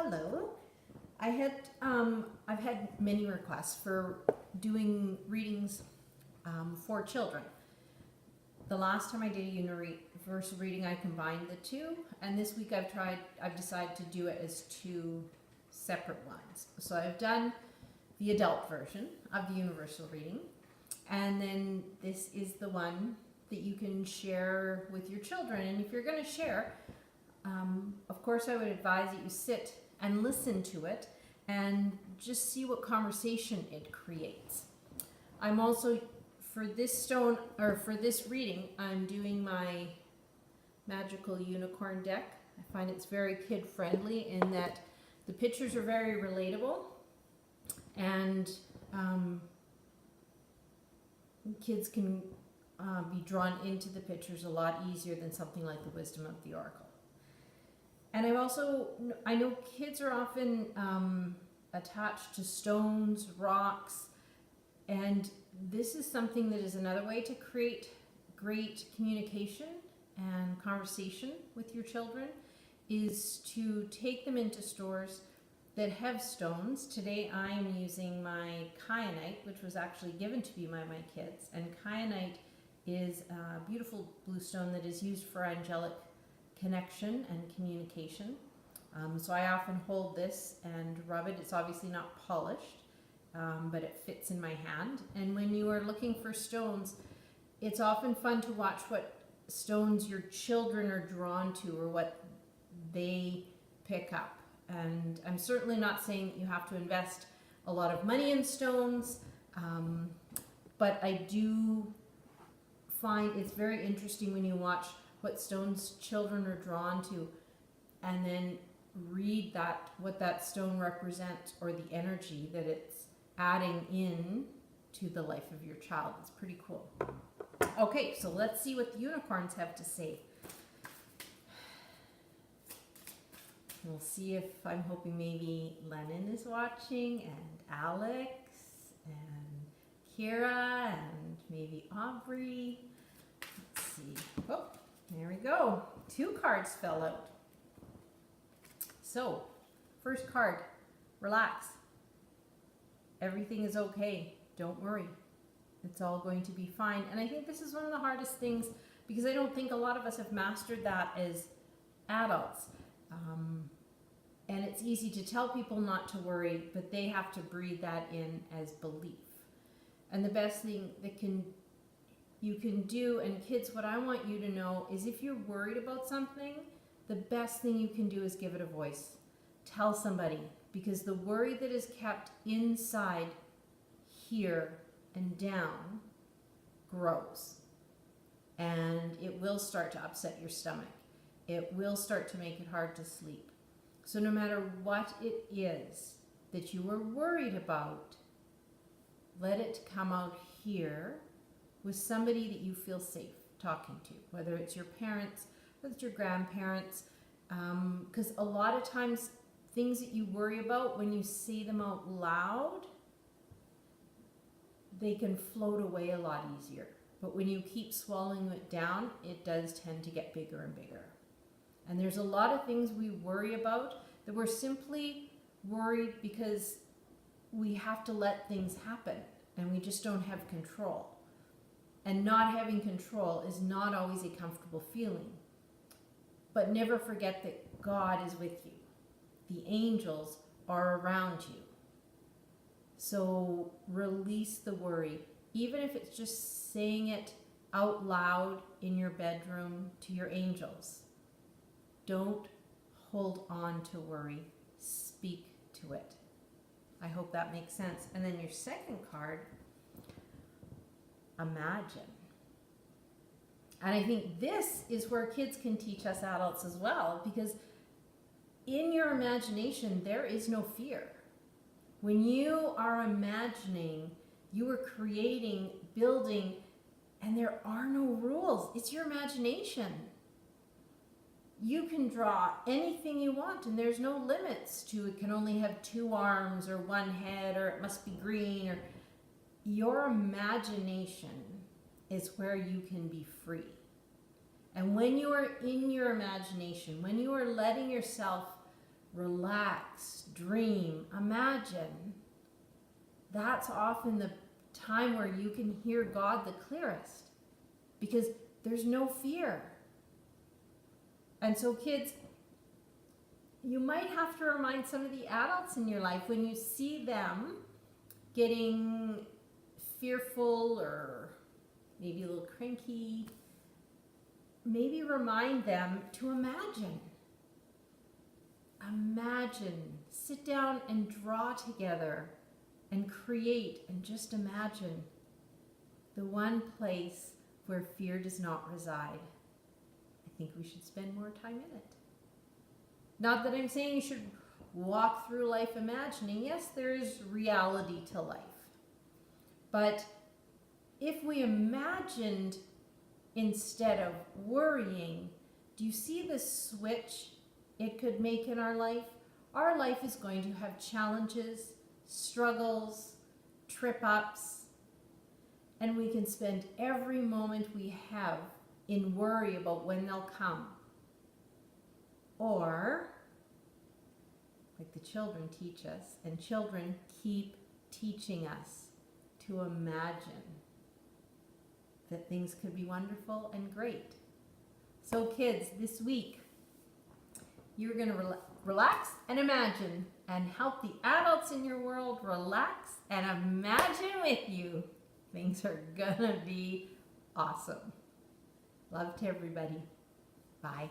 Hello. I've had many requests for doing readings for children. The last time I did a universal reading, I combined the two, and this week I've decided to do it as two separate ones. So I've done the adult version of the universal reading, and then this is the one that you can share with your children. And if you're going to share, of course, I would advise that you sit and listen to it and just see what conversation it creates. I'm also, for this reading, I'm doing my magical unicorn deck. I find it's very kid friendly in that the pictures are very relatable, and kids can be drawn into the pictures a lot easier than something like the Wisdom of the Oracle. And I know kids are often attached to stones, rocks, and this is something that is another way to create great communication and conversation with your children, is to take them into stores that have stones. Today I am using my kyanite, which was actually given to me by my kids, and kyanite is a beautiful blue stone that is used for angelic connection and communication. So I often hold this and rub it. It's obviously not polished, but it fits in my hand. And when you are looking for stones, it's often fun to watch what stones your children are drawn to or what they pick up. And I'm certainly not saying that you have to invest a lot of money in stones, but I do find it's very interesting when you watch what stones children are drawn to, and then read what that stone represents, or the energy that it's adding in to the life of your child. It's pretty cool. Okay, so let's see what the unicorns have to say. We'll see if, I'm hoping maybe Lennon is watching, and Alex, and Kira, and maybe Aubrey. Let's see. Oh, there we go. 2 cards fell out. So, first card, relax. Everything is okay. Don't worry. It's all going to be fine. And I think this is one of the hardest things, because I don't think a lot of us have mastered that as adults. And it's easy to tell people not to worry, but they have to breathe that in as belief. And the best thing that you can do, and kids, what I want you to know is, if you're worried about something, the best thing you can do is give it a voice. Tell somebody, because the worry that is kept inside here and down grows, and it will start to upset your stomach. It will start to make it hard to sleep. So no matter what it is that you are worried about, let it come out here with somebody that you feel safe talking to, whether it's your parents, whether it's your grandparents, because a lot of times things that you worry about, when you say them out loud, they can float away a lot easier. But when you keep swallowing it down, it does tend to get bigger and bigger. And there's a lot of things we worry about that we're simply worried because we have to let things happen and we just don't have control. And not having control is not always a comfortable feeling. But never forget that God is with you. The angels are around you. So release the worry, even if it's just saying it out loud in your bedroom to your angels. Don't hold on to worry. Speak to it. I hope that makes sense. And then your second card, imagine. And I think this is where kids can teach us adults as well, because in your imagination, there is no fear. When you are imagining, you are creating, building, and there are no rules. It's your imagination. You can draw anything you want, and there's no limits to it can only have 2 arms or 1 head, or it must be green. Or your imagination is where you can be free. And when you are in your imagination, when you are letting yourself relax, dream, imagine. That's often the time where you can hear God the clearest because there's no fear. And so kids, you might have to remind some of the adults in your life when you see them getting fearful or maybe a little cranky, maybe remind them to imagine. Imagine. Sit down and draw together and create and just imagine the one place where fear does not reside. I think we should spend more time in it. Not that I'm saying you should walk through life imagining. Yes, there is reality to life. But if we imagined instead of worrying, do you see the switch it could make in our life? Our life is going to have challenges, struggles, trip-ups, and we can spend every moment we have in worry about when they'll come. Or, like the children teach us, and children keep teaching us to imagine that things could be wonderful and great. So kids, this week, you're going to relax and imagine and help the adults in your world relax and imagine with you. Things are going to be awesome. Love to everybody. Bye.